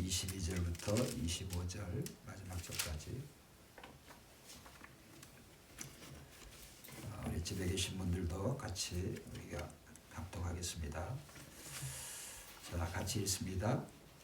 22절부터 25절 마지막 절까지 우리 집에 계신 분들도 같이 우리가 합독하겠습니다. 자, 같이 읽습니다.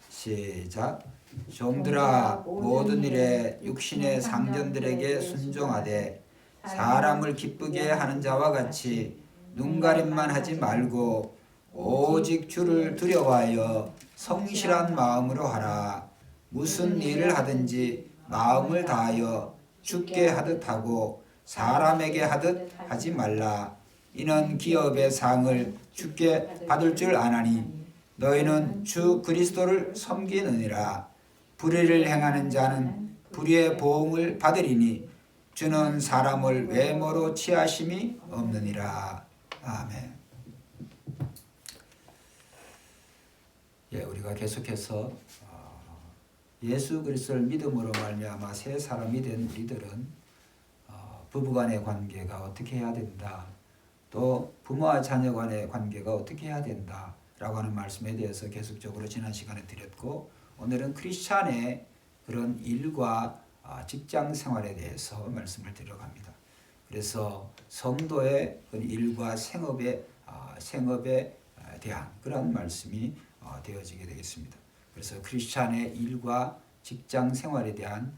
시작. 종들아, 모든 일에 육신의 상전들에게 순종하되 사람을 기쁘게 하는 자와 같이 눈가림만 하지 말고 오직 주를 두려워하여 성실한 마음으로 하라. 무슨 일을 하든지 마음을 다하여 주께 하듯 하고 사람에게 하듯 하지 말라. 이는 기업의 상을 주께 받을 줄 아나니 너희는 주 그리스도를 섬기느니라. 불의를 행하는 자는 불의의 보응을 받으리니 주는 사람을 외모로 취하심이 없느니라. 아멘. 우리가 계속해서 예수 그리스도를 믿음으로 말미암아 새 사람이 된 우리들은 부부간의 관계가 어떻게 해야 된다, 또 부모와 자녀 간의 관계가 어떻게 해야 된다 라고 하는 말씀에 대해서 계속적으로 지난 시간에 드렸고, 오늘은 크리스찬의 그런 일과 직장 생활에 대해서 말씀을 드려갑니다. 그래서 성도의 일과 생업에 대한 그런 말씀이 되어지게 되겠습니다. 그래서 크리스찬의 일과 직장 생활에 대한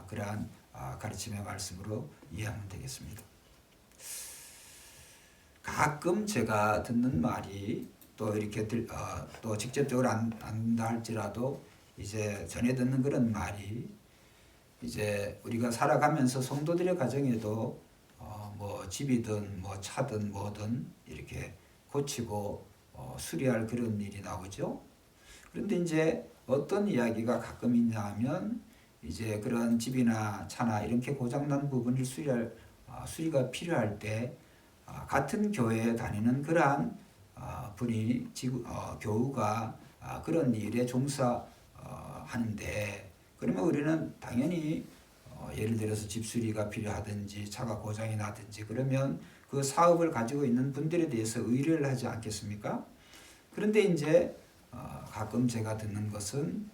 그러한 가르침의 말씀으로 이해하면 되겠습니다. 가끔 제가 듣는 말이 또 이렇게 또 직접적으로 안다 할지라도 이제 전해 듣는 그런 말이, 이제 우리가 살아가면서 성도들의 가정에도 뭐 집이든 뭐 차든 뭐든 이렇게 고치고 수리할 그런 일이 나오죠. 그런데 이제 어떤 이야기가 가끔 있냐 하면, 이제 그런 집이나 차나 이렇게 고장난 부분을 수리가 필요할 때 같은 교회에 다니는 그러한 분이 교우가 그런 일에 종사하는데, 그러면 우리는 당연히 예를 들어서 집 수리가 필요하든지 차가 고장이 나든지 그러면 그 사업을 가지고 있는 분들에 대해서 의뢰를 하지 않겠습니까? 그런데 이제 가끔 제가 듣는 것은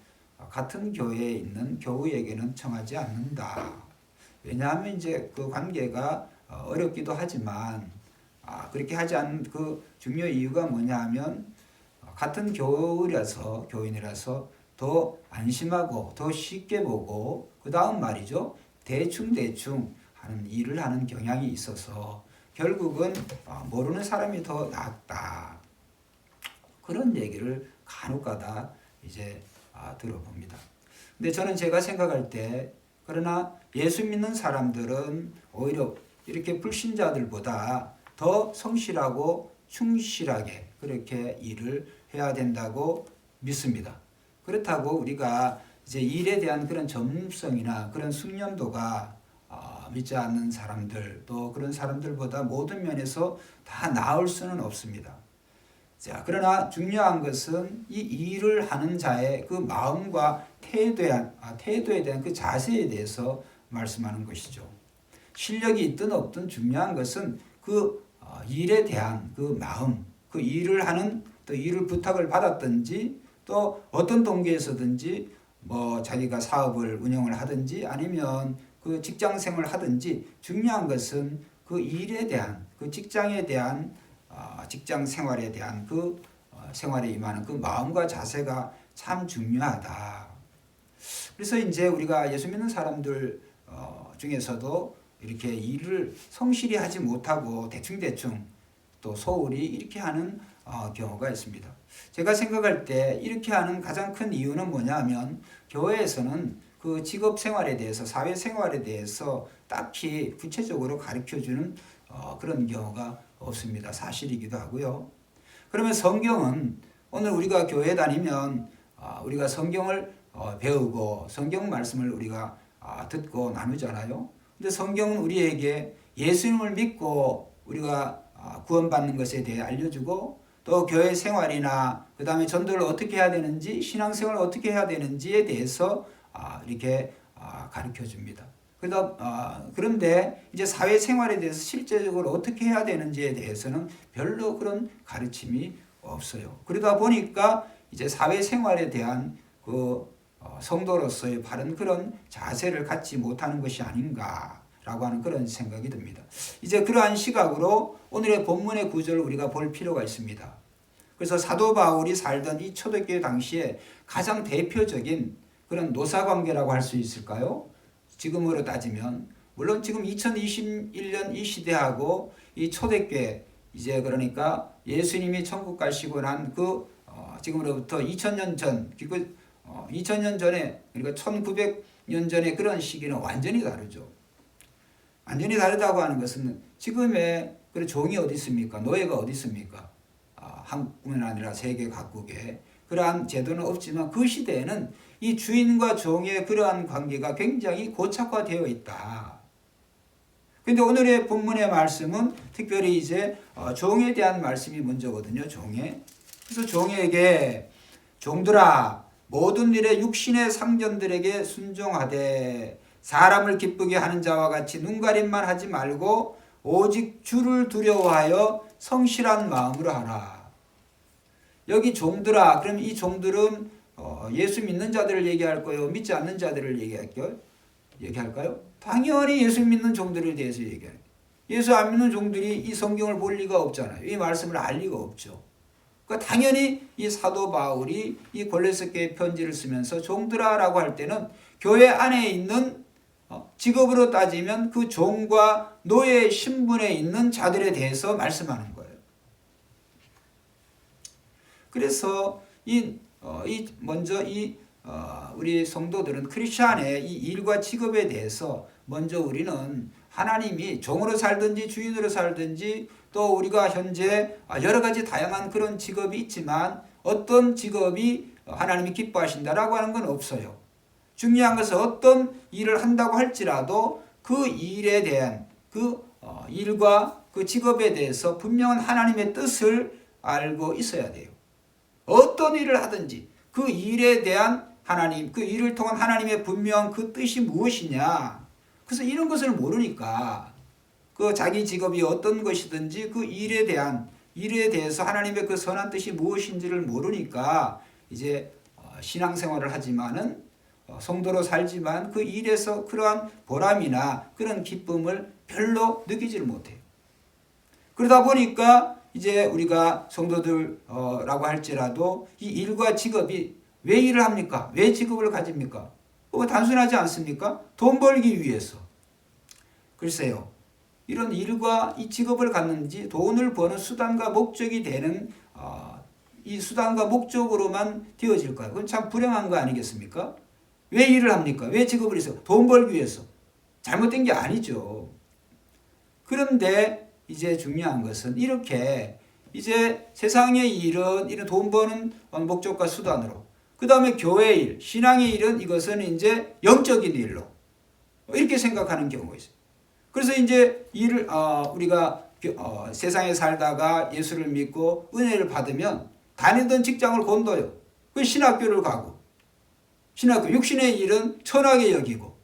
같은 교회에 있는 교우에게는 청하지 않는다. 왜냐하면 이제 그 관계가 어렵기도 하지만 그렇게 하지 않는 그 중요 이유가 뭐냐 하면, 같은 교인이라서 더 안심하고 더 쉽게 보고 그 다음 말이죠, 대충 하는 일을 하는 경향이 있어서 결국은 모르는 사람이 더 낫다. 그런 얘기를 간혹가다 이제 들어봅니다. 근데 저는 제가 생각할 때, 그러나 예수 믿는 사람들은 오히려 이렇게 불신자들보다 더 성실하고 충실하게 그렇게 일을 해야 된다고 믿습니다. 그렇다고 우리가 이제 일에 대한 그런 전문성이나 그런 숙련도가 믿지 않는 사람들, 또 그런 사람들보다 모든 면에서 다 나을 수는 없습니다. 자, 그러나 중요한 것은 이 일을 하는 자의 그 마음과 태도에 대한 그 자세에 대해서 말씀하는 것이죠. 실력이 있든 없든 중요한 것은 그 일에 대한 그 마음, 그 일을 하는, 또 일을 부탁을 받았든지 또 어떤 동기에서든지 뭐 자기가 사업을 운영을 하든지 아니면 그 직장 생활을 하든지, 중요한 것은 그 일에 대한, 그 직장에 대한 직장 생활에 대한 그 생활에 임하는 그 마음과 자세가 참 중요하다. 그래서 이제 우리가 예수 믿는 사람들 중에서도 이렇게 일을 성실히 하지 못하고 대충 또 소홀히 이렇게 하는 경우가 있습니다. 제가 생각할 때 이렇게 하는 가장 큰 이유는 뭐냐 하면, 교회에서는 그 직업 생활에 대해서, 사회 생활에 대해서 딱히 구체적으로 가르쳐주는 그런 경우가 없습니다. 사실이기도 하고요. 그러면 성경은, 오늘 우리가 교회 다니면 우리가 성경을 배우고 성경 말씀을 우리가 듣고 나누잖아요. 근데 성경은 우리에게 예수님을 믿고 우리가 구원받는 것에 대해 알려주고, 또 교회 생활이나 그 다음에 전도를 어떻게 해야 되는지, 신앙생활을 어떻게 해야 되는지에 대해서 이렇게 가르쳐 줍니다. 그런데 이제 사회생활에 대해서 실제적으로 어떻게 해야 되는지에 대해서는 별로 그런 가르침이 없어요. 그러다 보니까 이제 사회생활에 대한 그 성도로서의 바른 그런 자세를 갖지 못하는 것이 아닌가라고 하는 그런 생각이 듭니다. 이제 그러한 시각으로 오늘의 본문의 구절을 우리가 볼 필요가 있습니다. 그래서 사도 바울이 살던 이 초대교회 당시에 가장 대표적인 그런 노사관계라고 할 수 있을까요? 지금으로 따지면 물론 지금 2021년 이 시대하고 이 초대교회 이제 그러니까 예수님이 천국 가시고 난 지금으로부터 2000년 전 2000년 전에 그러니까 1900년 전에 그런 시기는 완전히 다르죠. 완전히 다르다고 하는 것은 지금의 그런 종이 어디 있습니까? 노예가 어디 있습니까? 한국뿐만 아니라 세계 각국에 그러한 제도는 없지만 그 시대에는 이 주인과 종의 그러한 관계가 굉장히 고착화되어 있다. 그런데 오늘의 본문의 말씀은 특별히 이제 종에 대한 말씀이 먼저거든요. 종에. 그래서 종에게 종들아 모든 일에 육신의 상전들에게 순종하되 사람을 기쁘게 하는 자와 같이 눈가림만 하지 말고 오직 주를 두려워하여 성실한 마음으로 하라. 여기 종들아, 그럼 이 종들은 예수 믿는 자들을 얘기할 거예요? 믿지 않는 자들을 얘기할까요? 당연히 예수 믿는 종들에 대해서 얘기해요. 예수 안 믿는 종들이 이 성경을 볼 리가 없잖아요. 이 말씀을 알 리가 없죠. 그러니까 당연히 이 사도 바울이 이 골로새 교회 편지를 쓰면서 종들아라고 할 때는 교회 안에 있는 직업으로 따지면 그 종과 노예 신분에 있는 자들에 대해서 말씀하는 거예요. 그래서 먼저 우리 성도들은 크리스천의 이 일과 직업에 대해서 먼저 우리는 하나님이 종으로 살든지 주인으로 살든지 또 우리가 현재 여러 가지 다양한 그런 직업이 있지만 어떤 직업이 하나님이 기뻐하신다라고 하는 건 없어요. 중요한 것은 어떤 일을 한다고 할지라도 그 일에 대한 그 일과 그 직업에 대해서 분명한 하나님의 뜻을 알고 있어야 돼요. 어떤 일을 하든지 그 일에 대한 하나님, 그 일을 통한 하나님의 분명한 그 뜻이 무엇이냐. 그래서 이런 것을 모르니까 그 자기 직업이 어떤 것이든지 그 일에 대해서 하나님의 그 선한 뜻이 무엇인지를 모르니까 이제 신앙생활을 하지만은 성도로 살지만 그 일에서 그러한 보람이나 그런 기쁨을 별로 느끼지를 못해요. 그러다 보니까 이제 우리가 성도들라고 할지라도 이 일과 직업이 왜 일을 합니까? 왜 직업을 가집니까? 단순하지 않습니까? 돈 벌기 위해서. 글쎄요. 이런 일과 이 직업을 갖는지 돈을 버는 수단과 목적이 되는 이 수단과 목적으로만 되어질까요? 그건 참 불행한 거 아니겠습니까? 왜 일을 합니까? 왜 직업을 해서? 돈 벌기 위해서. 잘못된 게 아니죠. 그런데 이제 중요한 것은 이렇게 이제 세상의 일은 이런 돈 버는 목적과 수단으로 그 다음에 교회 일, 신앙의 일은 이것은 이제 영적인 일로 이렇게 생각하는 경우가 있어요. 그래서 이제 우리가 세상에 살다가 예수를 믿고 은혜를 받으면 다니던 직장을 건둬요. 그 신학교를 가고 육신의 일은 천하게 여기고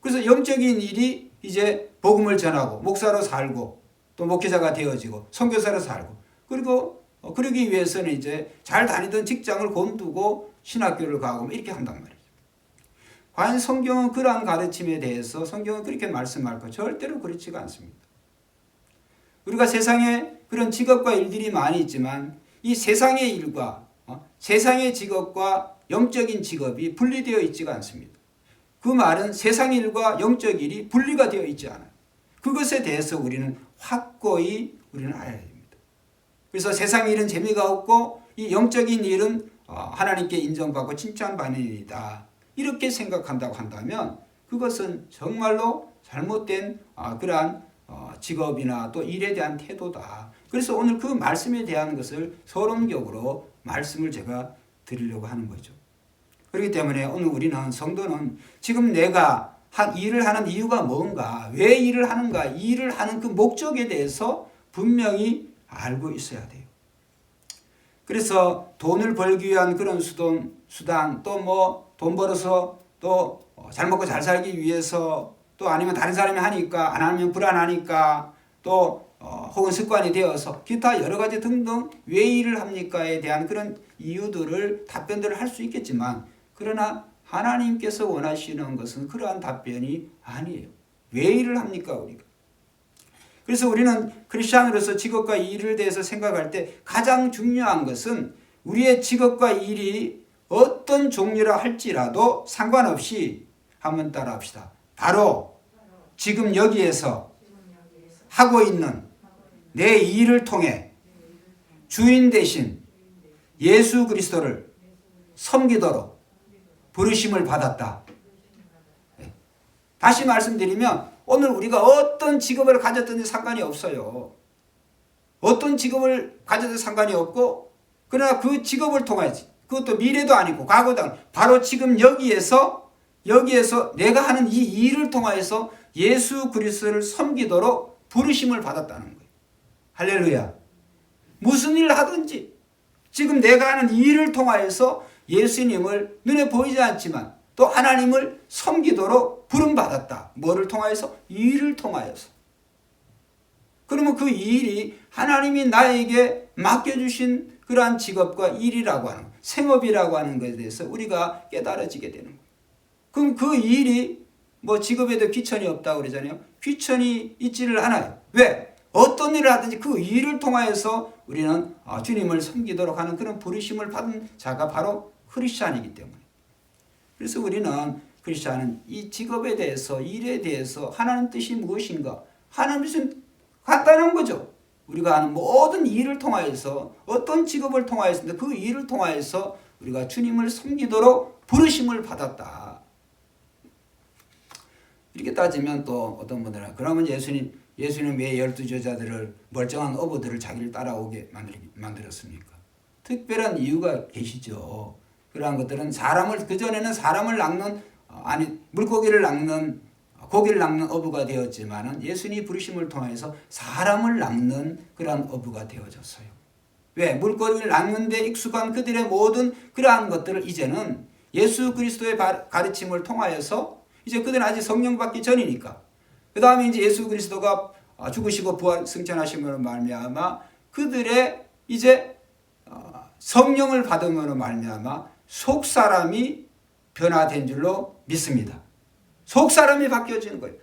그래서 영적인 일이 이제 복음을 전하고 목사로 살고 또 목회자가 되어지고 선교사로 살고 그리고 그러기 위해서는 이제 잘 다니던 직장을 건두고 신학교를 가고 이렇게 한단 말이죠. 과연 성경은 그러한 가르침에 대해서 성경은 그렇게 말씀할까? 절대로 그렇지가 않습니다. 우리가 세상에 그런 직업과 일들이 많이 있지만 이 세상의 일과 세상의 직업과 영적인 직업이 분리되어 있지가 않습니다. 그 말은 세상 일과 영적 일이 분리가 되어 있지 않아요. 그것에 대해서 우리는 확고히 알아야 됩니다. 그래서 세상 일은 재미가 없고 이 영적인 일은 하나님께 인정받고 칭찬받는 일이다. 이렇게 생각한다고 한다면 그것은 정말로 잘못된 그러한 직업이나 또 일에 대한 태도다. 그래서 오늘 그 말씀에 대한 것을 서론적으로 말씀을 제가 드리려고 하는 거죠. 그렇기 때문에 오늘 우리는 성도는 지금 내가 일을 하는 이유가 뭔가, 왜 일을 하는가, 일을 하는 그 목적에 대해서 분명히 알고 있어야 돼요. 그래서 돈을 벌기 위한 그런 수단, 또 돈 벌어서 또 잘 먹고 잘 살기 위해서 또 아니면 다른 사람이 하니까 안 하면 불안하니까 또 혹은 습관이 되어서 기타 여러 가지 등등 왜 일을 합니까에 대한 그런 이유들을 답변들을 할 수 있겠지만 그러나 하나님께서 원하시는 것은 그러한 답변이 아니에요. 왜 일을 합니까 우리가? 그래서 우리는 크리스찬으로서 직업과 일을 대해서 생각할 때 가장 중요한 것은 우리의 직업과 일이 어떤 종류라 할지라도 상관없이 한번 따라 합시다. 바로 지금 여기에서 하고 있는 내 일을 통해 주인 대신 예수 그리스도를 섬기도록 부르심을 받았다. 다시 말씀드리면 오늘 우리가 어떤 직업을 가졌든지 상관이 없어요. 어떤 직업을 가져도 상관이 없고, 그러나 그 직업을 통하지, 그것도 미래도 아니고 과거도 아니고 바로 지금 여기에서 내가 하는 이 일을 통하여서 예수 그리스도를 섬기도록 부르심을 받았다는 거예요. 할렐루야. 무슨 일을 하든지 지금 내가 하는 이 일을 통하여서 예수님을 눈에 보이지 않지만 또 하나님을 섬기도록 부름받았다. 뭐를 통하여서? 이 일을 통하여서. 그러면 그 일이 하나님이 나에게 맡겨주신 그러한 직업과 일이라고 하는, 생업이라고 하는 것에 대해서 우리가 깨달아지게 되는 거예요. 그럼 그 일이 뭐 직업에도 귀천이 없다고 그러잖아요. 귀천이 있지를 않아요. 왜? 어떤 일을 하든지 그 일을 통하여서 우리는 주님을 섬기도록 하는 그런 부르심을 받은 자가 바로 크리스찬이기 때문에. 그래서 우리는 크리스찬은 이 직업에 대해서, 일에 대해서 하나님 뜻이 무엇인가? 하나님 뜻은 간단한 거죠. 우리가 하는 모든 일을 통하여서, 어떤 직업을 통하여서, 그 일을 통하여서 우리가 주님을 섬기도록 부르심을 받았다. 이렇게 따지면 또 어떤 분들은 그러면 예수님 왜 12 제자들을, 멀쩡한 어부들을 자기를 따라오게 만들었습니까? 특별한 이유가 계시죠. 그러한 것들은 그전에는 사람을 낚는, 물고기를 낚는, 고기를 낚는 어부가 되었지만은 예수님이 부르심을 통해서 사람을 낚는 그러한 어부가 되어졌어요. 왜? 물고기를 낚는 데 익숙한 그들의 모든 그러한 것들을 이제는 예수 그리스도의 가르침을 통하여서, 이제 그들은 아직 성령 받기 전이니까, 그 다음에 이제 예수 그리스도가 죽으시고 부활 승천하심으로 말미암아 그들의 이제 성령을 받음으로 말미암아 속사람이 변화된 줄로 믿습니다. 속사람이 바뀌어지는 거예요.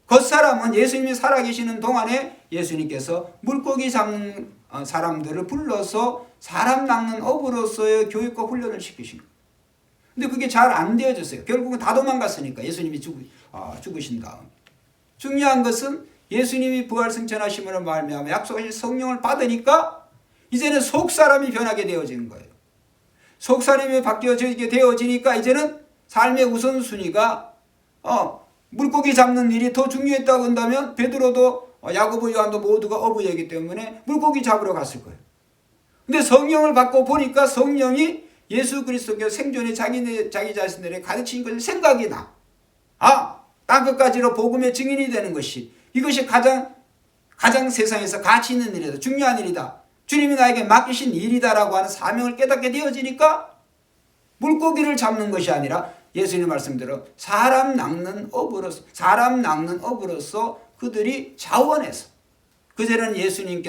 겉사람은 예수님이 살아계시는 동안에 예수님께서 물고기 잡는 사람들을 불러서 사람 낚는 어부로서의 교육과 훈련을 시키신 거예요. 근데 그게 잘 안 되어졌어요. 결국은 다 도망갔으니까, 예수님이 죽으신 다음. 중요한 것은 예수님이 부활 승천하심으로 말미암아 약속하신 성령을 받으니까 이제는 속사람이 변하게 되어지는 거예요. 속사람이 바뀌어지게 되어지니까 이제는 삶의 우선순위가 물고기 잡는 일이 더 중요했다고 한다면 베드로도 야고보 요한도 모두가 어부이기 때문에 물고기 잡으러 갔을 거예요. 근데 성령을 받고 보니까 성령이 예수 그리스도께서 생존에 자기 자신들의 가르친 것을 생각이 나. 땅끝까지로 복음의 증인이 되는 것이, 이것이 가장 세상에서 가치 있는 일이다. 중요한 일이다. 주님이 나에게 맡기신 일이다라고 하는 사명을 깨닫게 되어지니까 물고기를 잡는 것이 아니라 예수님 말씀대로 사람 낚는 어부로서 그들이 자원해서, 그전에는 예수님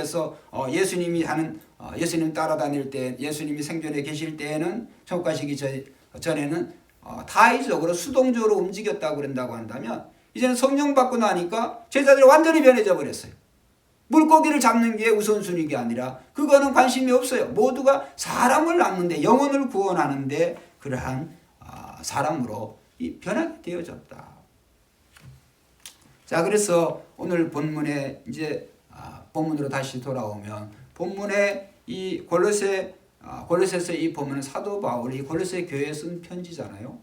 따라다닐 때, 예수님이 생존에 계실 때에는, 천국 가시기 전에는 타의적으로 수동적으로 움직였다고 그런다고 한다면, 이제는 성령 받고 나니까 제자들이 완전히 변해져 버렸어요. 물고기를 잡는 게 우선순위가 아니라 그거는 관심이 없어요. 모두가 사람을 낚는데, 영혼을 구원하는데 그러한 사람으로 변하게 되어졌다. 자, 그래서 오늘 본문에 이제 본문으로 다시 돌아오면, 본문에 이 골로새서 이 본문은 사도 바울이 골로새 교회에 쓴 편지잖아요.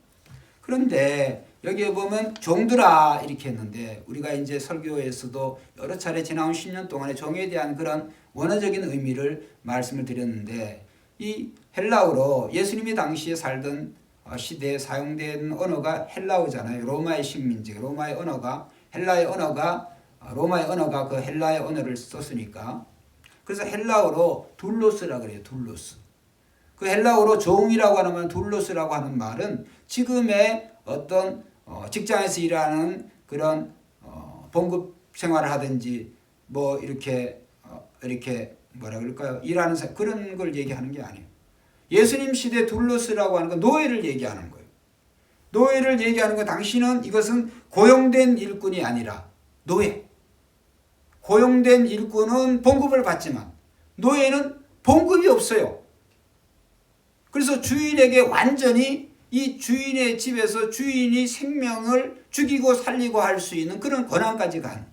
그런데 여기에 보면 종들아 이렇게 했는데, 우리가 이제 설교에서도 여러 차례 지나온 10년 동안에 종에 대한 그런 원어적인 의미를 말씀을 드렸는데, 이 헬라어로 예수님이 당시에 살던 시대에 사용된 언어가 헬라어잖아요. 로마의 식민지, 로마의 언어가 로마의 언어가 그 헬라의 언어를 썼으니까, 그래서 헬라어로 둘로스라 그래요. 둘로스. 그 헬라어로 종이라고 하는 둘로스라고 하는 말은 지금의 어떤 직장에서 일하는 그런 봉급 생활을 하든지 뭐 이렇게 뭐라 그럴까요? 일하는 그런 걸 얘기하는 게 아니에요. 예수님 시대 둘로스라고 하는 건 노예를 얘기하는 거예요. 노예를 얘기하는 거 당신은 이것은 고용된 일꾼이 아니라 노예. 고용된 일꾼은 봉급을 받지만 노예는 봉급이 없어요. 그래서 주인에게 완전히 이 주인의 집에서 주인이 생명을 죽이고 살리고 할 수 있는 그런 권한까지 가는.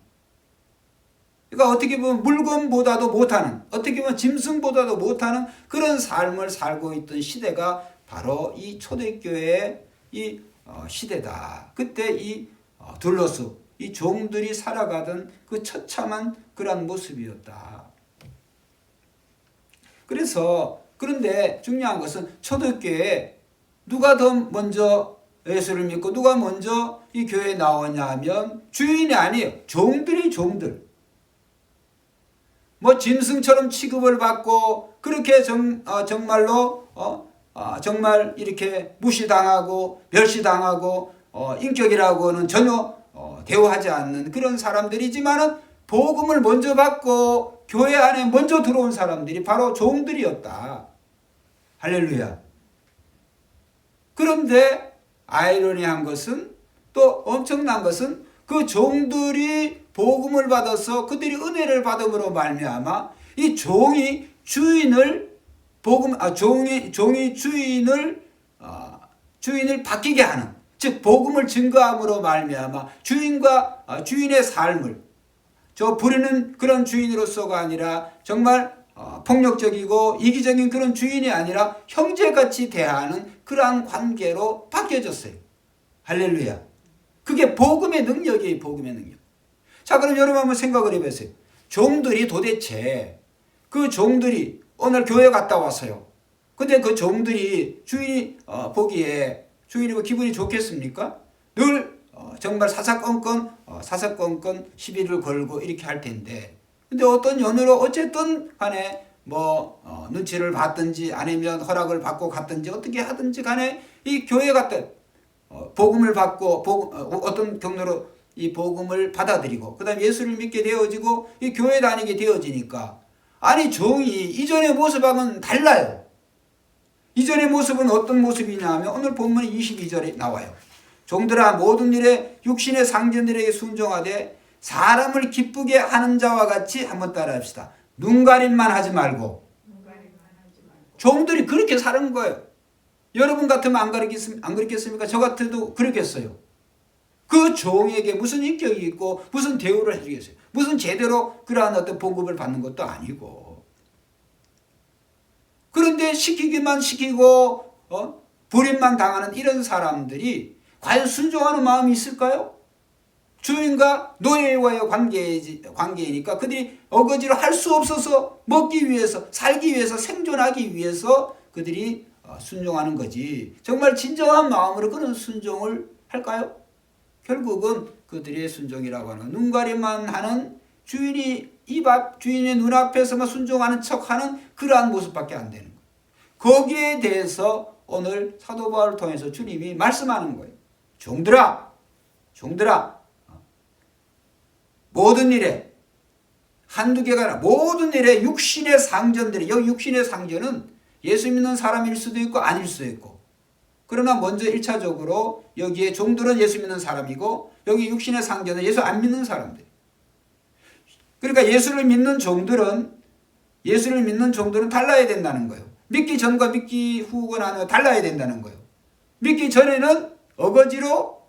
그러니까 어떻게 보면 물건보다도 못하는, 어떻게 보면 짐승보다도 못하는 그런 삶을 살고 있던 시대가 바로 이 초대교회의 이 시대다. 그때 이 둘로스, 이 종들이 살아가던 그 처참한 그런 모습이었다. 그런데 중요한 것은 초대교회에 누가 더 먼저 예수를 믿고 누가 먼저 이 교회에 나오냐 하면 주인이 아니에요. 종들. 뭐 짐승처럼 취급을 받고 그렇게 정말로 정말 이렇게 무시당하고 멸시당하고 인격이라고는 전혀 대우하지 않는 그런 사람들이지만은 복음을 먼저 받고 교회 안에 먼저 들어온 사람들이 바로 종들이었다. 할렐루야. 그런데 아이러니한 것은, 또 엄청난 것은 그 종들이 복음을 받아서 그들이 은혜를 받음으로 말미암아 이 종이 주인을 종이 주인을 바뀌게 하는, 즉 복음을 증거함으로 말미암아 주인과 주인의 삶을, 저 부리는 그런 주인으로서가 아니라 정말 폭력적이고 이기적인 그런 주인이 아니라 형제같이 대하는 그러한 관계로 바뀌어졌어요. 할렐루야. 그게 복음의 능력이에요. 복음의 능력. 자, 그럼 여러분 한번 생각을 해보세요. 종들이 도대체, 그 종들이 오늘 교회 갔다 왔어요. 근데 그 종들이 주인이 보기에 주인이 기분이 좋겠습니까? 늘 정말 사사건건 시비를 걸고 이렇게 할 텐데, 근데 어떤 연유로 어쨌든 간에 눈치를 봤든지 아니면 허락을 받고 갔든지 어떻게 하든지 간에 이 교회 갔다 복음을 받고 어떤 경로로 이 복음을 받아들이고 그 다음에 예수를 믿게 되어지고 이 교회 다니게 되어지니까, 아니 종이 이전의 모습하고는 달라요. 이전의 모습은 어떤 모습이냐 하면 오늘 본문 22절에 나와요. 종들아 모든 일에 육신의 상전들에게 순종하되 사람을 기쁘게 하는 자와 같이 한번 따라합시다. 눈가림만 하지 말고. 종들이 그렇게 사는 거예요. 여러분 같으면 안 그렇겠습니까? 저 같아도 그렇겠어요. 그 종에게 무슨 인격이 있고 무슨 대우를 해주겠어요? 무슨 제대로 그러한 어떤 보급을 받는 것도 아니고. 그런데 시키기만 시키고 불임만 당하는 이런 사람들이 과연 순종하는 마음이 있을까요? 주인과 노예와의 관계이니까 그들이 어거지로 할 수 없어서 먹기 위해서, 살기 위해서, 생존하기 위해서 그들이 순종하는 거지. 정말 진정한 마음으로 그런 순종을 할까요? 결국은 그들의 순종이라고 하는 눈가림만 하는, 주인의 눈앞에서만 순종하는 척하는 그러한 모습밖에 안 되는 거예요. 거기에 대해서 오늘 사도 바울을 통해서 주님이 말씀하는 거예요. 종들아 모든 일에, 한두 개가 아니라 모든 일에 육신의 상전들이, 여기 육신의 상전은 예수 믿는 사람일 수도 있고 아닐 수도 있고, 그러나 먼저 1차적으로 여기에 종들은 예수 믿는 사람이고 여기 육신의 상전은 예수 안 믿는 사람들. 그러니까 예수를 믿는 종들은 달라야 된다는 거예요. 믿기 전과 믿기 후가 나누어 달라야 된다는 거예요. 믿기 전에는 어거지로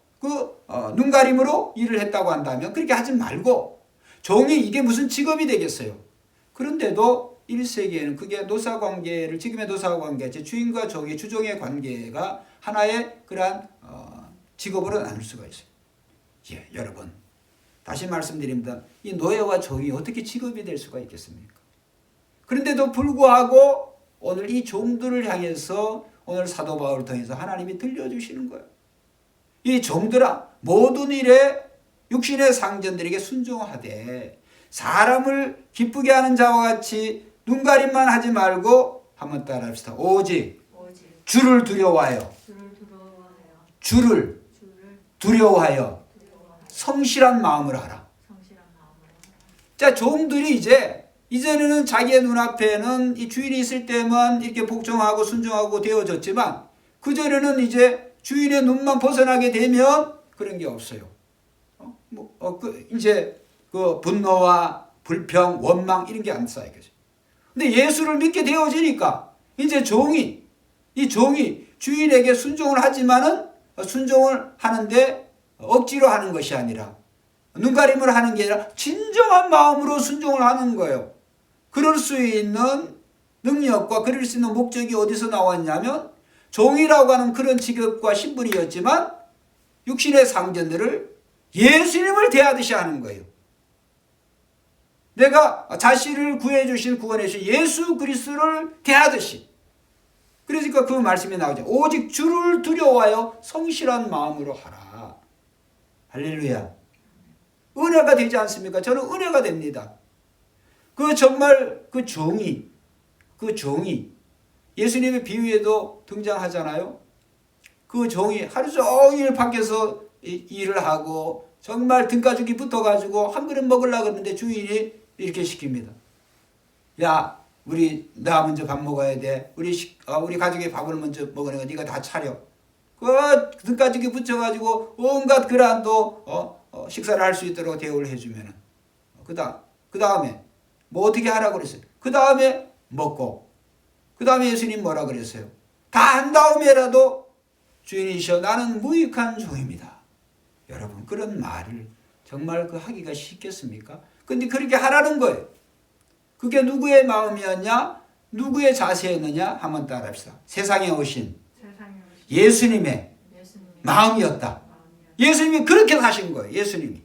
눈가림으로 일을 했다고 한다면 그렇게 하지 말고, 종이 이게 무슨 직업이 되겠어요. 그런데도 1세기에는 그게 노사관계를, 지금의 노사관계, 주인과 종의 주종의 관계가 하나의 그러한 직업으로 나눌 수가 있어요. 예, 여러분 다시 말씀드립니다. 이 노예와 종이 어떻게 직업이 될 수가 있겠습니까? 그런데도 불구하고 오늘 이 종들을 향해서 오늘 사도 바울을 통해서 하나님이 들려주시는 거예요. 이 종들아 모든 일에 육신의 상전들에게 순종하되 사람을 기쁘게 하는 자와 같이 눈가림만 하지 말고 한번 따라합시다. 오직 주를 두려워하여 주를 두려워하여 성실한 마음을 하라. 자, 종들이 이제 이전에는 자기의 눈앞에는 이 주인이 있을 때만 이렇게 복종하고 순종하고 되어졌지만 그전에는 이제 주인의 눈만 벗어나게 되면 그런 게 없어요. 이제 그 분노와 불평, 원망 이런 게 안 쌓이겠죠. 근데 예수를 믿게 되어지니까 이제 이 종이 주인에게 순종을 하지만은 순종을 하는데 억지로 하는 것이 아니라 눈가림을 하는 게 아니라 진정한 마음으로 순종을 하는 거예요. 그럴 수 있는 능력과 그럴 수 있는 목적이 어디서 나왔냐면 종이라고 하는 그런 직업과 신분이었지만 육신의 상전들을 예수님을 대하듯이 하는 거예요. 내가 자신을 구해주신 구원해 주신 예수 그리스도를 대하듯이. 그러니까 그 말씀이 나오죠. 오직 주를 두려워하여 성실한 마음으로 하라. 할렐루야. 은혜가 되지 않습니까? 저는 은혜가 됩니다. 정말 그 종이 예수님의 비유에도 등장하잖아요. 그 종이 하루 종일 밖에서 일을 하고 정말 등가죽이 붙어가지고 한 그릇 먹으려고 했는데 주인이 이렇게 시킵니다. 야, 나 먼저 밥 먹어야 돼. 우리 가족이 밥을 먼저 먹으니까 네가 다 차려. 그 등가죽이 붙여가지고 온갖 그란도 식사를 할 수 있도록 대우를 해주면은 그 다음에 뭐 어떻게 하라고 그랬어요? 그 다음에 먹고 그 다음에 예수님 뭐라 그랬어요? 다 한 다음에라도 주인이시여 나는 무익한 종입니다. 여러분 그런 말을 정말 하기가 쉽겠습니까? 근데 그렇게 하라는 거예요. 그게 누구의 마음이었냐? 누구의 자세였느냐? 한번 따라합시다. 세상에 오신 예수님의 마음이었다. 예수님이 그렇게 사신 거예요. 예수님.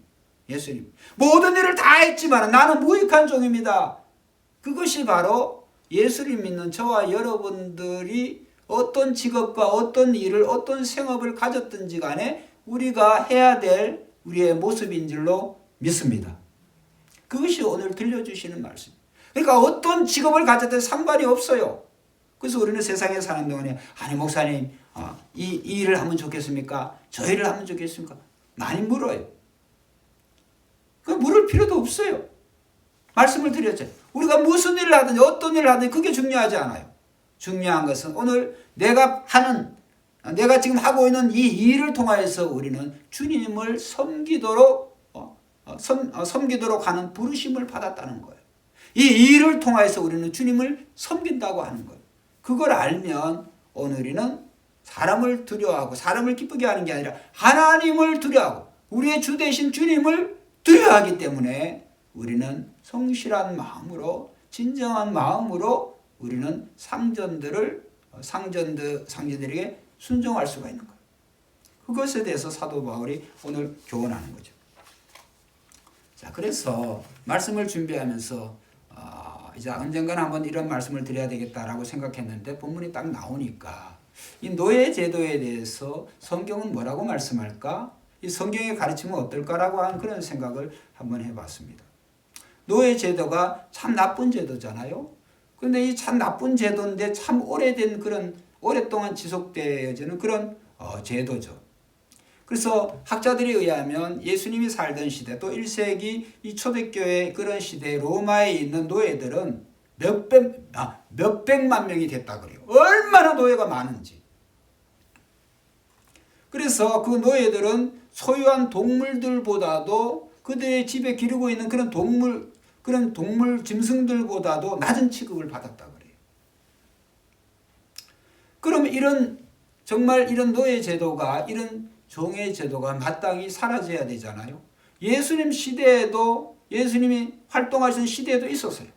모든 일을 다 했지만 나는 무익한 종입니다. 그것이 바로 예수를 믿는 저와 여러분들이 어떤 직업과 어떤 일을 어떤 생업을 가졌든지 간에 우리가 해야 될 우리의 모습인 줄로 믿습니다. 그것이 오늘 들려주시는 말씀. 그러니까 어떤 직업을 가졌든 상관이 없어요. 그래서 우리는 세상에 사는 동안에 아니 목사님 이 일을 하면 좋겠습니까? 저 일을 하면 좋겠습니까? 많이 물어요. 물을 필요도 없어요. 말씀을 드렸죠. 우리가 무슨 일을 하든지 어떤 일을 하든지 그게 중요하지 않아요. 중요한 것은 오늘 내가 지금 하고 있는 이 일을 통하여서 우리는 주님을 섬기도록 하는 부르심을 받았다는 거예요. 이 일을 통하여서 우리는 주님을 섬긴다고 하는 거예요. 그걸 알면 오늘은 사람을 두려워하고 사람을 기쁘게 하는 게 아니라 하나님을 두려워하고 우리의 주 되신 주님을 두려워하기 때문에 우리는 성실한 마음으로 진정한 마음으로 우리는 상전들에게 순종할 수가 있는 거예요. 그것에 대해서 사도 바울이 오늘 교훈하는 거죠. 자, 그래서 말씀을 준비하면서 이제 언젠가는 한번 이런 말씀을 드려야 되겠다라고 생각했는데 본문이 딱 나오니까 이 노예 제도에 대해서 성경은 뭐라고 말씀할까? 이 성경의 가르침은 어떨까라고 하는 그런 생각을 한번 해봤습니다. 노예 제도가 참 나쁜 제도잖아요. 그런데 이 참 나쁜 제도인데 참 오랫동안 지속되어지는 그런 제도죠. 그래서 학자들에 의하면 예수님이 살던 시대 또 1세기 이 초대교회 그런 시대 로마에 있는 노예들은 몇백만 명이 됐다 그래요. 얼마나 노예가 많은지. 그래서 그 노예들은 소유한 동물들보다도 그들의 집에 기르고 있는 그런 동물 짐승들보다도 낮은 취급을 받았다 그래요. 그러면 정말 이런 노예 제도가 이런 종의 제도가 마땅히 사라져야 되잖아요. 예수님 시대에도 예수님이 활동하신 시대에도 있었어요.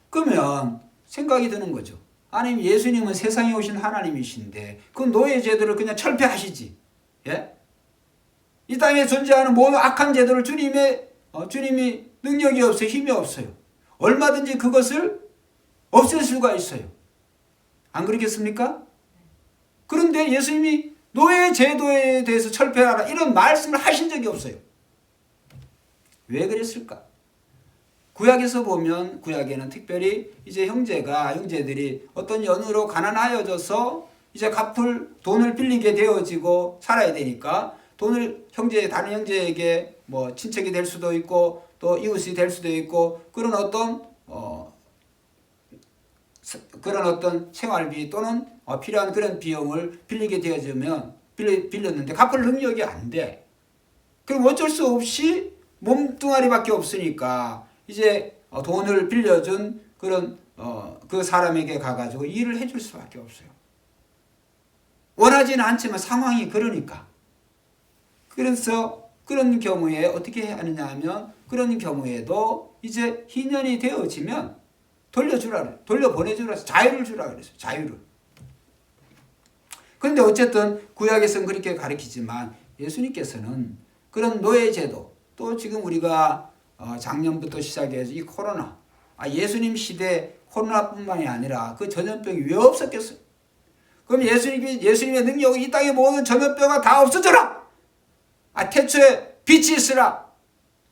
그러면 생각이 드는 거죠. 아니 예수님은 세상에 오신 하나님이신데 그 노예 제도를 그냥 철폐하시지. 예? 이 땅에 존재하는 모든 악한 제도를 주님이 능력이 없어요. 힘이 없어요. 얼마든지 그것을 없앨 수가 있어요. 안 그렇겠습니까? 그런데 예수님이 노예 제도에 대해서 철폐하라 이런 말씀을 하신 적이 없어요. 왜 그랬을까? 구약에서 보면 구약에는 특별히 이제 형제들이 어떤 연유로 가난하여져서 이제 돈을 빌리게 되어지고 살아야 되니까 다른 형제에게 뭐 친척이 될 수도 있고 또 이웃이 될 수도 있고 그런 어떤 생활비 또는 필요한 그런 비용을 빌리게 되어지면 빌렸는데 갚을 능력이 안 돼. 그럼 어쩔 수 없이 몸뚱아리밖에 없으니까 이제 돈을 빌려준 그런 그 사람에게 가가지고 일을 해줄 수밖에 없어요. 원하지는 않지만 상황이 그러니까. 그래서 그런 경우에 어떻게 하느냐 하면 그런 경우에도 이제 희년이 되어지면 돌려보내주라, 자유를 주라 그랬어요. 자유를. 그런데 어쨌든 구약에서는 그렇게 가르치지만 예수님께서는 그런 노예제도 또 지금 우리가 작년부터 시작해서 이 코로나 예수님 시대 코로나뿐만이 아니라 그 전염병이 왜 없었겠어요? 그럼 예수님의 능력이 이 땅의 모든 전염병가 다 없어져라. 태초에 빛이 있으라.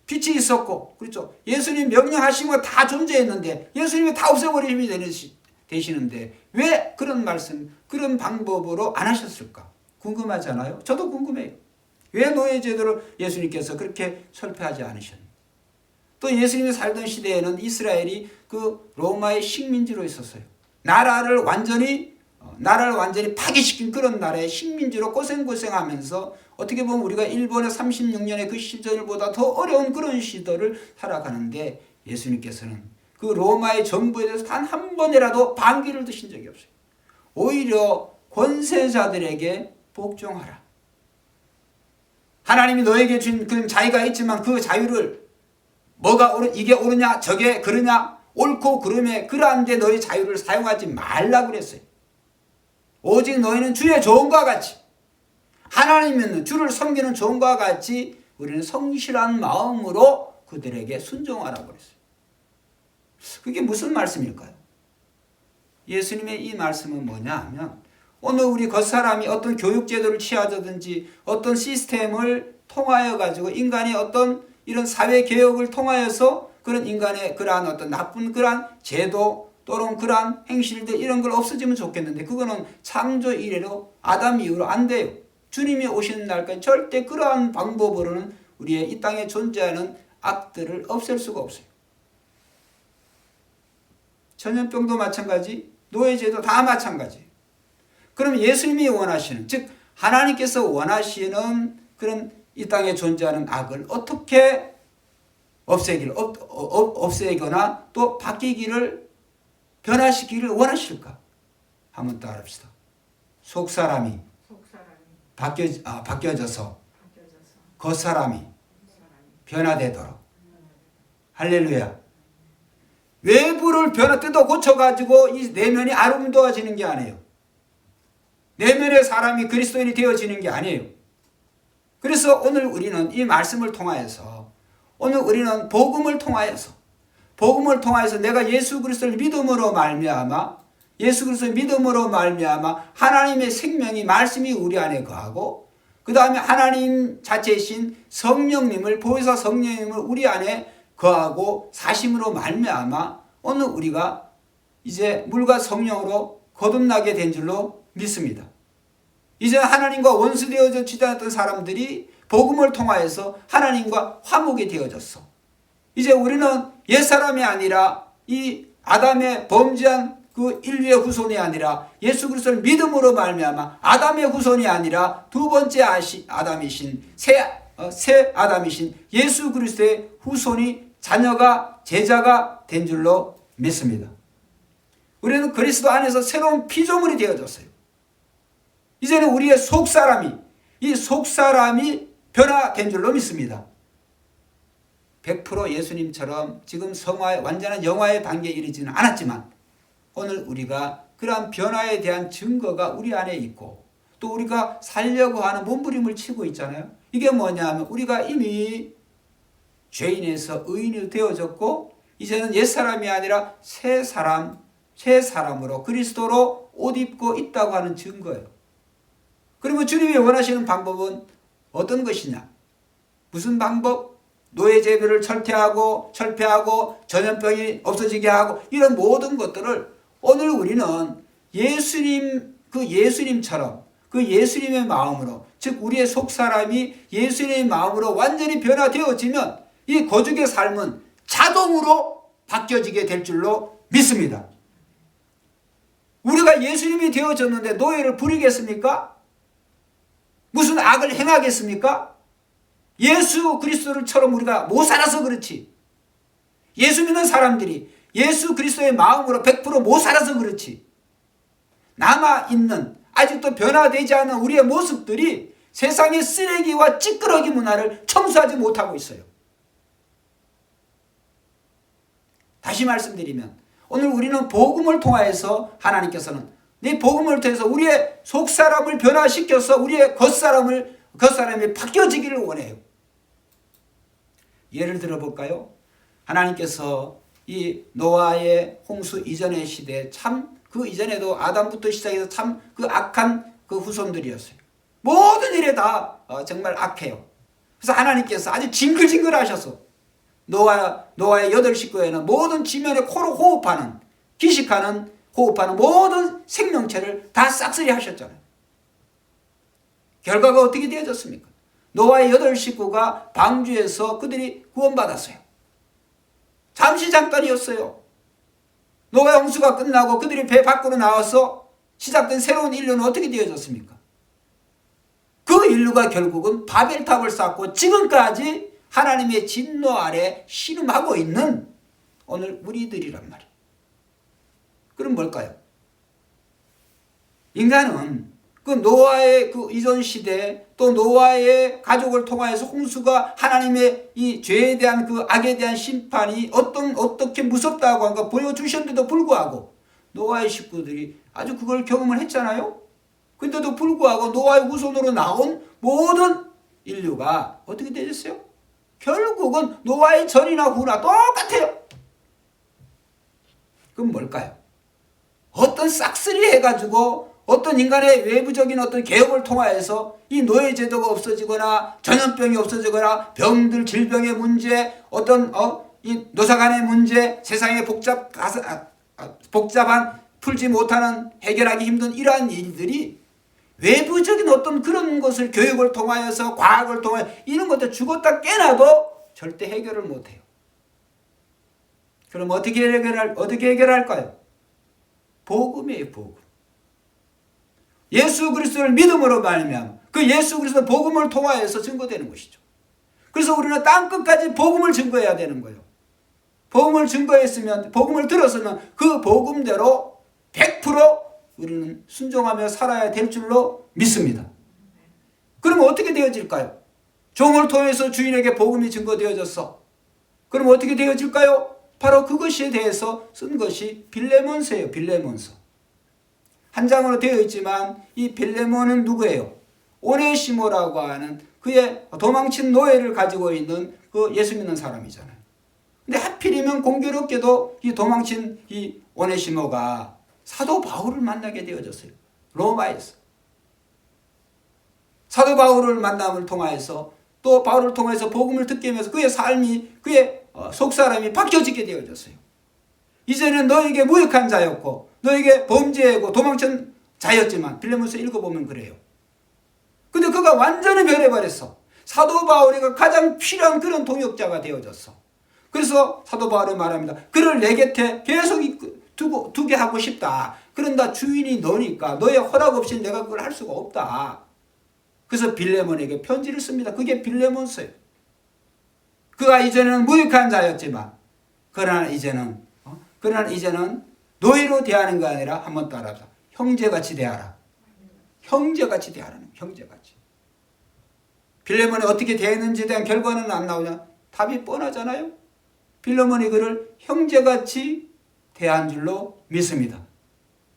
빛이 있었고, 그렇죠? 예수님 명령하신 거 다 존재했는데 예수님이 다 없애버리심이 되시는데 왜 그런 말씀, 그런 방법으로 안 하셨을까? 궁금하잖아요. 저도 궁금해요. 왜 노예제도를 예수님께서 그렇게 철폐하지 않으셨는지. 또 예수님이 살던 시대에는 이스라엘이 그 로마의 식민지로 있었어요. 나라를 완전히 파괴시킨 그런 나라의 식민지로 고생하면서 어떻게 보면 우리가 일본의 36년의 그 시절보다 더 어려운 그런 시절을 살아가는데 예수님께서는 그 로마의 정부에 대해서 단 한 번이라도 반기를 드신 적이 없어요. 오히려 권세자들에게 복종하라. 하나님이 너에게 준 그런 자유가 있지만 그 자유를 이게 옳으냐 저게 그르냐 옳고 그름에 그러한데 너희 자유를 사용하지 말라 그랬어요. 오직 너희는 주의 종과 같이 하나님은 주를 섬기는 종과 같이 우리는 성실한 마음으로 그들에게 순종하라고 그랬어요. 그게 무슨 말씀일까요? 예수님의 이 말씀은 뭐냐 하면 오늘 우리 겉사람이 어떤 교육제도를 취하든지 어떤 시스템을 통하여 가지고 인간의 어떤 이런 사회개혁을 통하여서 그런 인간의 그러한 어떤 나쁜 그러한 제도 또는 그러한 행실들 이런 걸 없어지면 좋겠는데 그거는 창조 이래로 아담 이후로 안 돼요. 주님이 오시는 날까지 절대 그러한 방법으로는 우리의 이 땅에 존재하는 악들을 없앨 수가 없어요. 전염병도 마찬가지, 노예제도 다 마찬가지예요. 그럼 예수님이 원하시는, 즉 하나님께서 원하시는 그런 이 땅에 존재하는 악을 어떻게 없애거나 또 바뀌기를 변화시키기를 원하실까? 한번 따라합시다. 속사람이 바뀌어져서 겉사람이 변화되도록. 할렐루야. 외부를 뜯어 고쳐가지고 이 내면이 아름다워지는 게 아니에요. 내면의 사람이 그리스도인이 되어지는 게 아니에요. 그래서 오늘 우리는 이 말씀을 통하여서 오늘 우리는 복음을 통하여서 내가 예수 그리스도를 믿음으로 말미암아 하나님의 생명이 말씀이 우리 안에 거하고 그 다음에 하나님 자체이신 성령님을 보혜사 성령님을 우리 안에 거하고 사심으로 말미암아 오늘 우리가 이제 물과 성령으로 거듭나게 된 줄로 믿습니다. 이제 하나님과 원수되어져 지냈던 사람들이 복음을 통하여서 하나님과 화목이 되어졌어. 이제 우리는 옛사람이 아니라 이 아담의 범죄한 그 인류의 후손이 아니라 예수 그리스도를 믿음으로 말미암아 아담의 후손이 아니라 두 번째 아담이신 새 아담이신 예수 그리스도의 후손이 자녀가 제자가 된 줄로 믿습니다. 우리는 그리스도 안에서 새로운 피조물이 되어졌어요. 이제는 우리의 속사람이 변화된 줄로 믿습니다. 100% 예수님처럼 지금 완전한 영화의 단계에 이르지는 않았지만 오늘 우리가 그러한 변화에 대한 증거가 우리 안에 있고 또 우리가 살려고 하는 몸부림을 치고 있잖아요. 이게 뭐냐 하면 우리가 이미 죄인에서 의인이 되어졌고 이제는 옛사람이 아니라 새 사람으로 그리스도로 옷 입고 있다고 하는 증거예요. 그러면 주님이 원하시는 방법은 어떤 것이냐? 무슨 방법? 노예제도를 철폐하고 전염병이 없어지게 하고 이런 모든 것들을 오늘 우리는 예수님처럼 그 예수님의 마음으로 즉 우리의 속사람이 예수님의 마음으로 완전히 변화되어지면 이 거죽의 삶은 자동으로 바뀌어지게 될 줄로 믿습니다. 우리가 예수님이 되어졌는데 노예를 부리겠습니까? 무슨 악을 행하겠습니까? 예수 그리스도를처럼 우리가 못 살아서 그렇지. 예수 믿는 사람들이 예수 그리스도의 마음으로 100% 못 살아서 그렇지. 남아있는 아직도 변화되지 않은 우리의 모습들이 세상의 쓰레기와 찌끄러기 문화를 청소하지 못하고 있어요. 다시 말씀드리면 오늘 우리는 복음을 통하여서 하나님께서는 이 복음을 통해서 우리의 속사람을 변화시켜서 우리의 겉사람이 바뀌어지기를 원해요. 예를 들어 볼까요? 하나님께서 이 노아의 홍수 이전의 시대에 참 그 이전에도 아담부터 시작해서 참 그 악한 그 후손들이었어요. 모든 일에 다 정말 악해요. 그래서 하나님께서 아주 징글징글 하셔서 노아의 8식구에는 모든 지면에 코로 호흡하는 기식하는 호흡하는 모든 생명체를 다 싹쓸이 하셨잖아요. 결과가 어떻게 되어졌습니까? 노아의 8식구가 방주에서 그들이 구원받았어요. 잠시 잠깐이었어요. 노아의 홍수가 끝나고 그들이 배 밖으로 나와서 시작된 새로운 인류는 어떻게 되어졌습니까? 그 인류가 결국은 바벨탑을 쌓고 지금까지 하나님의 진노 아래 신음하고 있는 오늘 우리들이란 말이에요. 그럼 뭘까요? 인간은 그 노아의 그 이전 시대 또 노아의 가족을 통하여서 홍수가 하나님의 이 죄에 대한 그 악에 대한 심판이 어떻게 무섭다고 한 거 보여주셨는데도 불구하고 노아의 식구들이 아주 그걸 경험을 했잖아요. 근데도 불구하고 노아의 후손으로 나온 모든 인류가 어떻게 되셨어요? 결국은 노아의 전이나 후나 똑같아요. 그럼 뭘까요? 어떤 싹쓸이 해가지고 어떤 인간의 외부적인 어떤 개혁을 통하여서 이 노예 제도가 없어지거나 전염병이 없어지거나 병들 질병의 문제 어떤 이 노사 간의 문제 세상의 복잡한 풀지 못하는 해결하기 힘든 이러한 일들이 외부적인 어떤 그런 것을 교육을 통하여서 과학을 통하여 이런 것도 죽었다 깨나도 절대 해결을 못해요. 그럼 어떻게 해결할까요? 복음이에요. 복음. 예수 그리스도를 믿음으로 말미암아 그 예수 그리스도 복음을 통하여서 증거되는 것이죠. 그래서 우리는 땅끝까지 복음을 증거해야 되는 거예요. 복음을 증거했으면 복음을 들었으면 그 복음대로 100% 우리는 순종하며 살아야 될 줄로 믿습니다. 그러면 어떻게 되어질까요? 종을 통해서 주인에게 복음이 증거되어졌어. 그럼 어떻게 되어질까요? 바로 그것에 대해서 쓴 것이 빌레몬서예요. 빌레몬서. 한 장으로 되어 있지만 이 빌레몬은 누구예요? 오네시모라고 하는 그의 도망친 노예를 가지고 있는 그 예수 믿는 사람이잖아요. 근데 하필이면 공교롭게도 이 도망친 이 오네시모가 사도 바울을 만나게 되어졌어요. 로마에서. 사도 바울을 만남을 통하여서 또 바울을 통해서 복음을 듣게 하면서 그의 삶이 그의 속사람이 바뀌어지게 되어졌어요. 이제는 너에게 무익한 자였고 너에게 범죄하고 도망친 자였지만 빌레몬서 읽어보면 그래요. 근데 그가 완전히 변해버렸어. 사도 바울이가 가장 필요한 그런 동역자가 되어졌어. 그래서 사도 바울이 말합니다. 그를 내 곁에 계속 두게 하고 싶다. 그런다 주인이 너니까 너의 허락 없이 내가 그걸 할 수가 없다. 그래서 빌레몬에게 편지를 씁니다. 그게 빌레몬서예요. 그가 이제는 무익한 자였지만 그러나 이제는 노예로 대하는 게 아니라 한번 따라합시다. 형제같이 대하라. 형제같이 대하라는 형제같이. 빌레몬이 어떻게 대했는지에 대한 결과는 안 나오냐? 답이 뻔하잖아요. 빌레몬이 그를 형제같이 대한 줄로 믿습니다.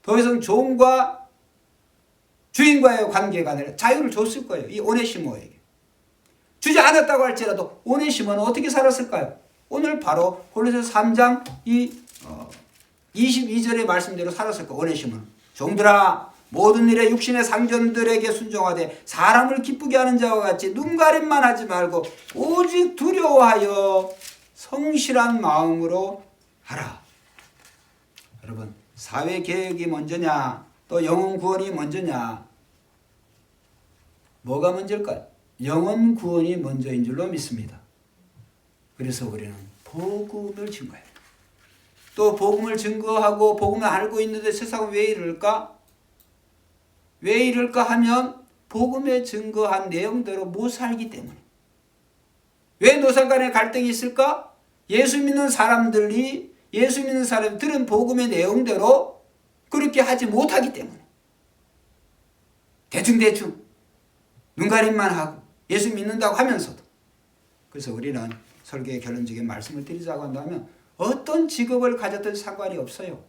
더 이상 종과 주인과의 관계가 아니라 자유를 줬을 거예요. 이 오네시모에게. 주지 않았다고 할지라도 오네시모는 어떻게 살았을까요? 오늘 바로 골로새서 3장 22절의 말씀대로 살았을 거예요. 오네시모는. 종들아 모든 일에 육신의 상전들에게 순종하되 사람을 기쁘게 하는 자와 같이 눈가림만 하지 말고 오직 두려워하여 성실한 마음으로 하라. 여러분 사회개혁이 먼저냐 또 영혼 구원이 먼저냐 뭐가 먼저일까요? 영혼 구원이 먼저인 줄로 믿습니다. 그래서 우리는 복음을 증거해야 돼. 또 복음을 증거하고 복음을 알고 있는데 세상은 왜 이럴까? 왜 이럴까 하면 복음에 증거한 내용대로 못 살기 때문에. 왜 노상 간에 갈등이 있을까? 예수 믿는 사람들이 예수 믿는 사람들은 복음의 내용대로 그렇게 하지 못하기 때문에. 대충대충 눈가림만 하고 예수 믿는다고 하면서도. 그래서 우리는 설교의 결론적인 말씀을 드리자고 한다면 어떤 직업을 가졌든 상관이 없어요.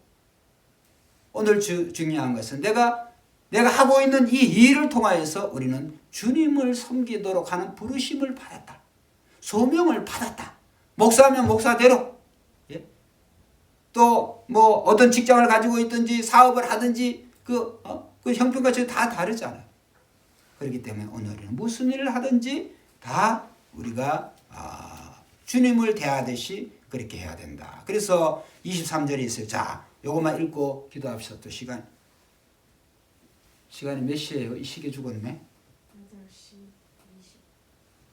오늘 중요한 것은 내가 하고 있는 이 일을 통하여서 우리는 주님을 섬기도록 하는 부르심을 받았다. 소명을 받았다. 목사하면 목사대로. 예? 또 뭐 어떤 직장을 가지고 있든지 사업을 하든지 그 형편과 다 다르잖아요. 그렇기 때문에 오늘은 무슨 일을 하든지 다 우리가 주님을 대하듯이 그렇게 해야 된다. 그래서 23절에 있어요. 자, 요것만 읽고 기도합시다. 또 시간이 몇 시예요? 이 시계 죽었네.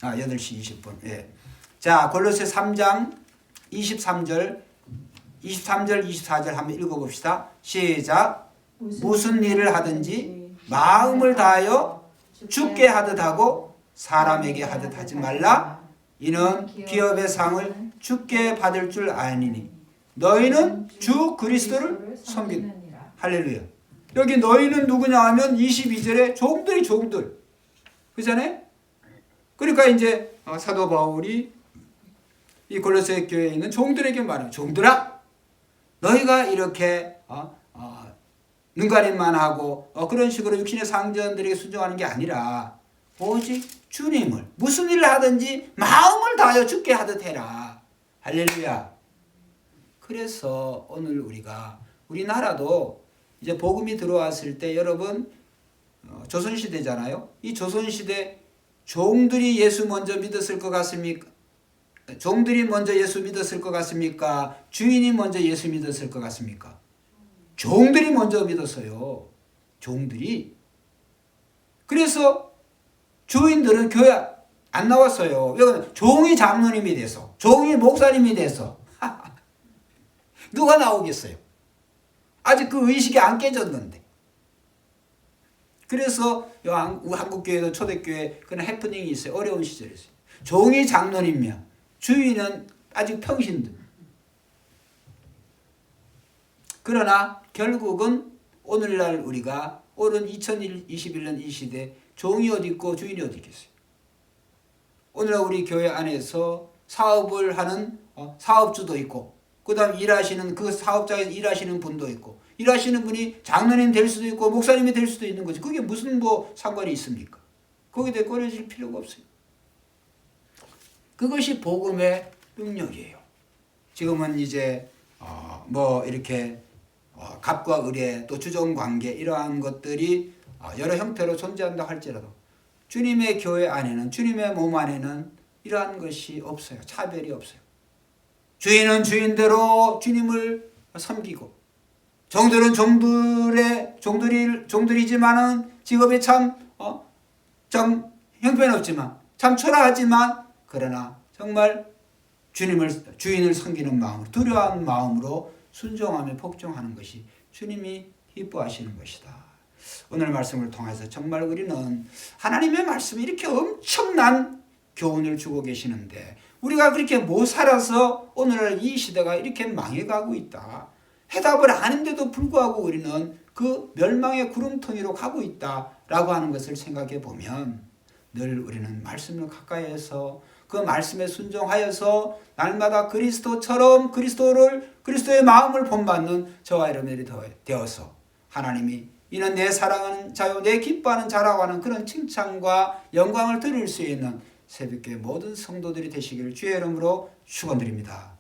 8시 20분. 예. 자, 골로새 3장 23절, 24절 한번 읽어봅시다. 시작. 무슨 일을 하든지 마음을 다하여 주께 하듯 하고 사람에게 하듯 하지 말라. 이는 기업의 상을 주께 받을 줄 아니니 너희는 주 그리스도를 섬긴다. 할렐루야. 여기 너희는 누구냐 하면 22절에 종들. 그잖아요? 그러니까 이제 사도 바울이 이 골로새 교회에 있는 종들에게 말해요. 종들아, 너희가 이렇게 눈가림만 하고 그런 식으로 육신의 상전들에게 순종하는 게 아니라 오직 주님을 무슨 일을 하든지 마음을 다하여 주께 하듯 해라. 할렐루야. 그래서 오늘 우리나라도 이제 복음이 들어왔을 때 여러분 조선시대잖아요. 이 조선시대 종들이 예수 먼저 믿었을 것 같습니까? 종들이 먼저 예수 믿었을 것 같습니까? 주인이 먼저 예수 믿었을 것 같습니까? 종들이 먼저 믿었어요. 종들이. 그래서 주인들은 교회 안 나왔어요. 왜? 종이 장로님이 돼서, 종이 목사님이 돼서 누가 나오겠어요? 아직 그 의식이 안 깨졌는데. 그래서 한국교회도 초대교회 그런 해프닝이 있어요. 어려운 시절에 있어요. 종이 장로님이야. 주인은 아직 평신들. 그러나 결국은 오늘날 우리가 오는 2021년 이 시대 종이 어디 있고 주인이 어디 있겠어요. 오늘날 우리 교회 안에서 사업을 하는 사업주도 있고 그 다음 일하시는 그 사업장에서 일하시는 분도 있고 일하시는 분이 장로님 될 수도 있고 목사님이 될 수도 있는 거지. 그게 무슨 상관이 있습니까? 거기에 대해 꺼려질 필요가 없어요. 그것이 복음의 능력이에요. 지금은 이제 이렇게 갑과 을의 또 주종관계 이러한 것들이 여러 형태로 존재한다 할지라도 주님의 교회 안에는 주님의 몸 안에는 이러한 것이 없어요. 차별이 없어요. 주인은 주인대로 주님을 섬기고 종들은 종들이지만은 직업이 참 형편없지만 참 초라하지만 그러나 정말 주인을 섬기는 마음으로 두려워하는 마음으로 순종하며 복종하는 것이 주님이 기뻐하시는 것이다. 오늘 말씀을 통해서 정말 우리는 하나님의 말씀이 이렇게 엄청난 교훈을 주고 계시는데 우리가 그렇게 못 살아서 오늘날 이 시대가 이렇게 망해가고 있다. 해답을 아는데도 불구하고 우리는 그 멸망의 구름텅이로 가고 있다라고 하는 것을 생각해 보면 늘 우리는 말씀을 가까이 해서 그 말씀에 순종하여서 날마다 그리스도처럼 그리스도의 마음을 본받는 저와 여러분들이 되어서 하나님이 이는 내 사랑하는 자요 내 기뻐하는 자라고 하는 그런 칭찬과 영광을 드릴 수 있는 새벽의 모든 성도들이 되시기를 주의 이름으로 축원드립니다.